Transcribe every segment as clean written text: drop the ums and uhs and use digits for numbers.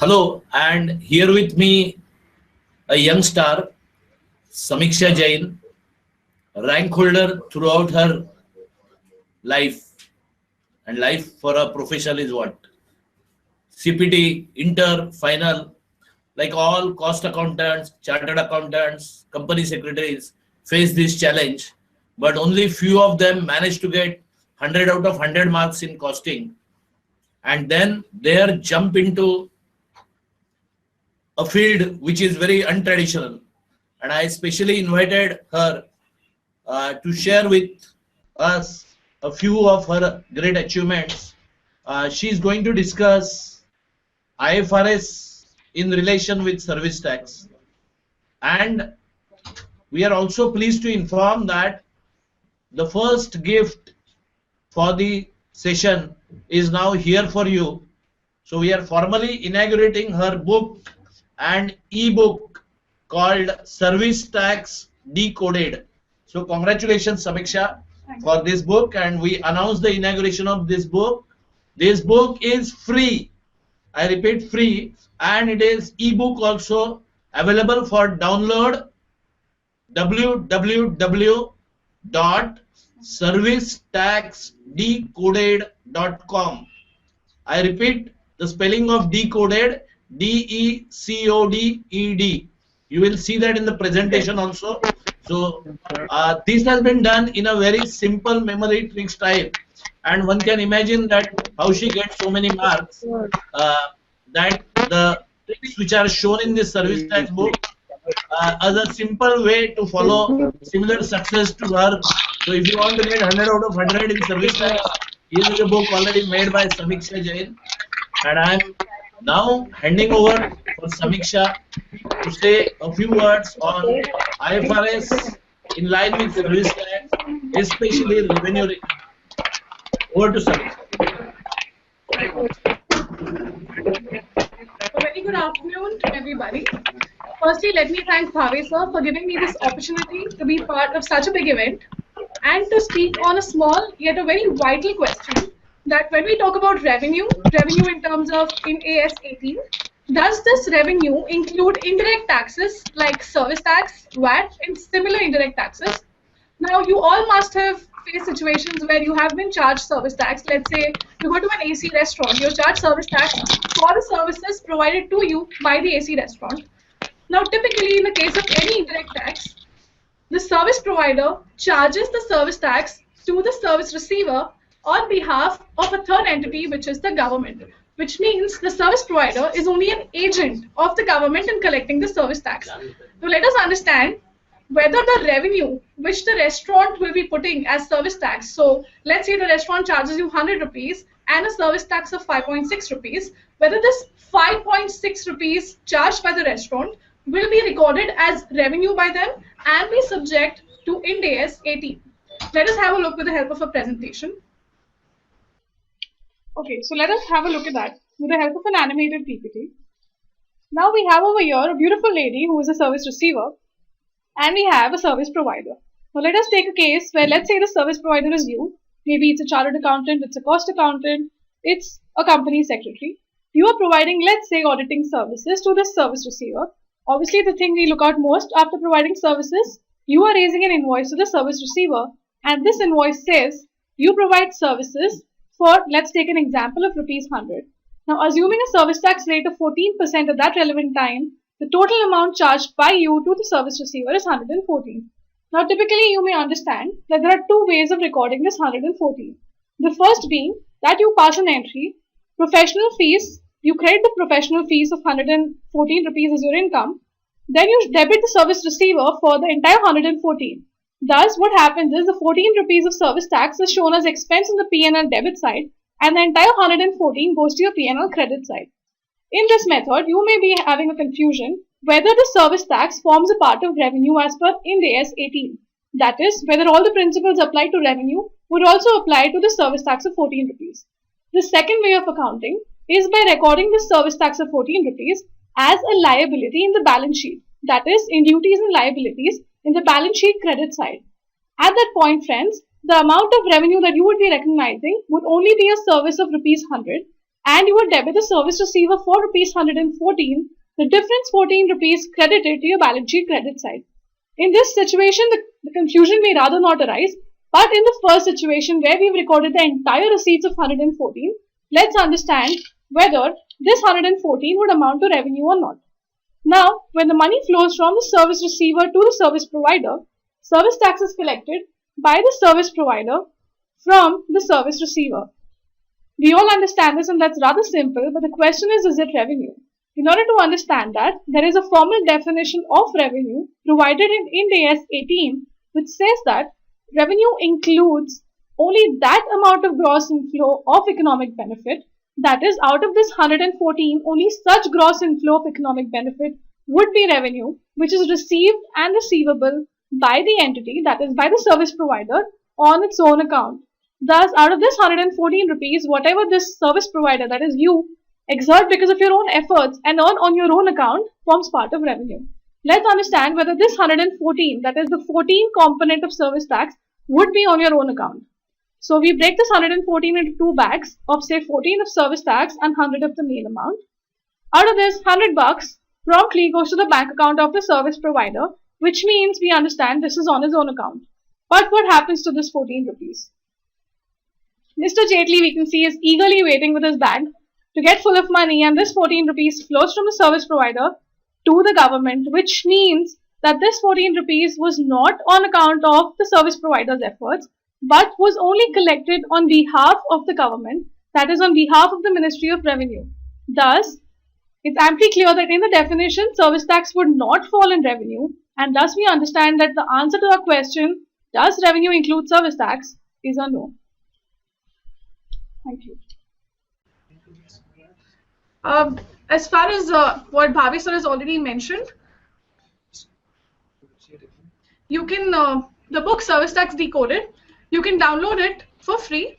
Hello, and here with me a young star, Samiksha Jain, rank holder throughout her life. And life for a professional is what? CPT, inter, final, like all cost accountants, chartered accountants, company secretaries face this challenge, but only few of them manage to get 100 out of 100 marks in costing, and then they jump into a field which is very untraditional. And I specially invited her to share with us a few of her great achievements. She is going to discuss IFRS in relation with service tax. And we are also pleased to inform that the first gift for the session is now here for you. So we are formally inaugurating her book and ebook called Service Tax Decoded. So congratulations, Samiksha, for this book, and we announce the inauguration of this book. This book is free. I repeat, free, and it is ebook also available for download. www.servicetaxdecoded.com. I repeat the spelling of decoded, DECODED. You will see that in the presentation also. So this has been done in a very simple memory trick style, and one can imagine that how she gets so many marks, that the tricks which are shown in this service tax book as a simple way to follow similar success to her. So if you want to get 100 out of 100 in service tax, here is a book already made by Samiksha Jain, and I am now handing over for Samiksha to say a few words on IFRS in line with service tax, especially revenue recognition. Over to Samiksha. A very good afternoon to everybody. Firstly, let me thank Bhave sir for giving me this opportunity to be part of such a big event and to speak on a small yet a very vital question, that when we talk about revenue in terms of in AS 18, does this revenue include indirect taxes like service tax, VAT, and similar indirect taxes? Now, you all must have faced situations where you have been charged service tax. Let's say you go to an AC restaurant, you're charged service tax for the services provided to you by the AC restaurant. Now, typically, in the case of any indirect tax, the service provider charges the service tax to the service receiver on behalf of a third entity, which is the government, which means the service provider is only an agent of the government in collecting the service tax. So let us understand whether the revenue which the restaurant will be putting as service tax. So let's say the restaurant charges you 100 rupees and a service tax of 5.6 rupees, whether this 5.6 rupees charged by the restaurant will be recorded as revenue by them and be subject to Ind AS 18. Let us have a look with the help of a presentation. Okay, so let us have a look at that with the help of an animated PPT. Now we have over here a beautiful lady who is a service receiver, and we have a service provider. Now let us take a case where, let's say, the service provider is you. Maybe it's a chartered accountant, it's a cost accountant, it's a company secretary. You are providing, let's say, auditing services to this service receiver. Obviously, the thing we look at most after providing services, you are raising an invoice to the service receiver, and this invoice says you provide services for, let's take an example of rupees 100. Now, assuming a service tax rate of 14% at that relevant time, the total amount charged by you to the service receiver is 114. Now, typically, you may understand that there are two ways of recording this 114. The first being that you pass an entry, professional fees, you credit the professional fees of 114 rupees as your income, then you debit the service receiver for the entire 114. Thus, what happens is the 14 rupees of service tax is shown as expense on the P&L debit side, and the entire 114 goes to your P&L credit side. In this method, you may be having a confusion whether the service tax forms a part of revenue as per Ind AS 18. That is, whether all the principles applied to revenue would also apply to the service tax of 14 rupees. The second way of accounting is by recording the service tax of 14 rupees as a liability in the balance sheet. That is, in duties and liabilities in the balance sheet credit side. At that point, friends, the amount of revenue that you would be recognizing would only be a service of rupees 100, and you would debit the service receiver for rupees 114, the difference 14 rupees credited to your balance sheet credit side. In this situation, the confusion may rather not arise, but in the first situation where we've recorded the entire receipts of 114, let's understand whether this 114 would amount to revenue or not. Now, when the money flows from the service receiver to the service provider, service tax is collected by the service provider from the service receiver. We all understand this and that's rather simple, but the question is it revenue? In order to understand that, there is a formal definition of revenue provided in Ind AS 18, which says that revenue includes only that amount of gross inflow of economic benefit, that is, out of this 114, only such gross inflow of economic benefit would be revenue, which is received and receivable by the entity, that is, by the service provider, on its own account. Thus, out of this 114 rupees, whatever this service provider, that is you, exert because of your own efforts and earn on your own account forms part of revenue. Let's understand whether this 114, that is the 14 component of service tax, would be on your own account. So we break this 114 into two bags of say 14 of service tax and 100 of the main amount. Out of this, 100 bucks promptly goes to the bank account of the service provider, which means we understand this is on his own account. But what happens to this 14 rupees? Mr. Jaitley, we can see, is eagerly waiting with his bag to get full of money, and this 14 rupees flows from the service provider to the government, which means that this 14 rupees was not on account of the service provider's efforts, but was only collected on behalf of the government, that is on behalf of the Ministry of Revenue. Thus, it's amply clear that in the definition, service tax would not fall in revenue, and thus we understand that the answer to our question, does revenue include service tax, is a no. Thank you. As far as what Bhavi sir has already mentioned, you can, the book Service Tax Decoded, you can download it for free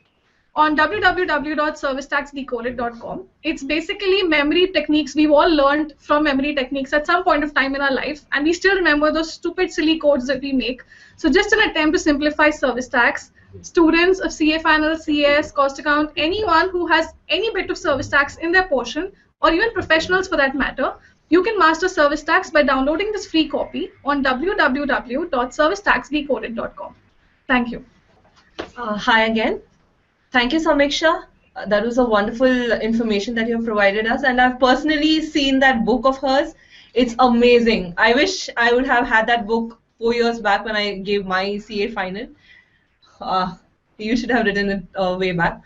on www.servicetaxdecoded.com. It's basically memory techniques we've all learned from memory techniques at some point of time in our life, and we still remember those stupid silly codes that we make. So just an attempt to simplify service tax. Students of CA Final, CS, Cost Account, anyone who has any bit of service tax in their portion, or even professionals for that matter, you can master service tax by downloading this free copy on www.servicetaxdecoded.com. Thank you. Hi again. Thank you, Samiksha. That was a wonderful information that you have provided us, and I've personally seen that book of hers. It's amazing. I wish I would have had that book 4 years back when I gave my CA final. You should have written it way back.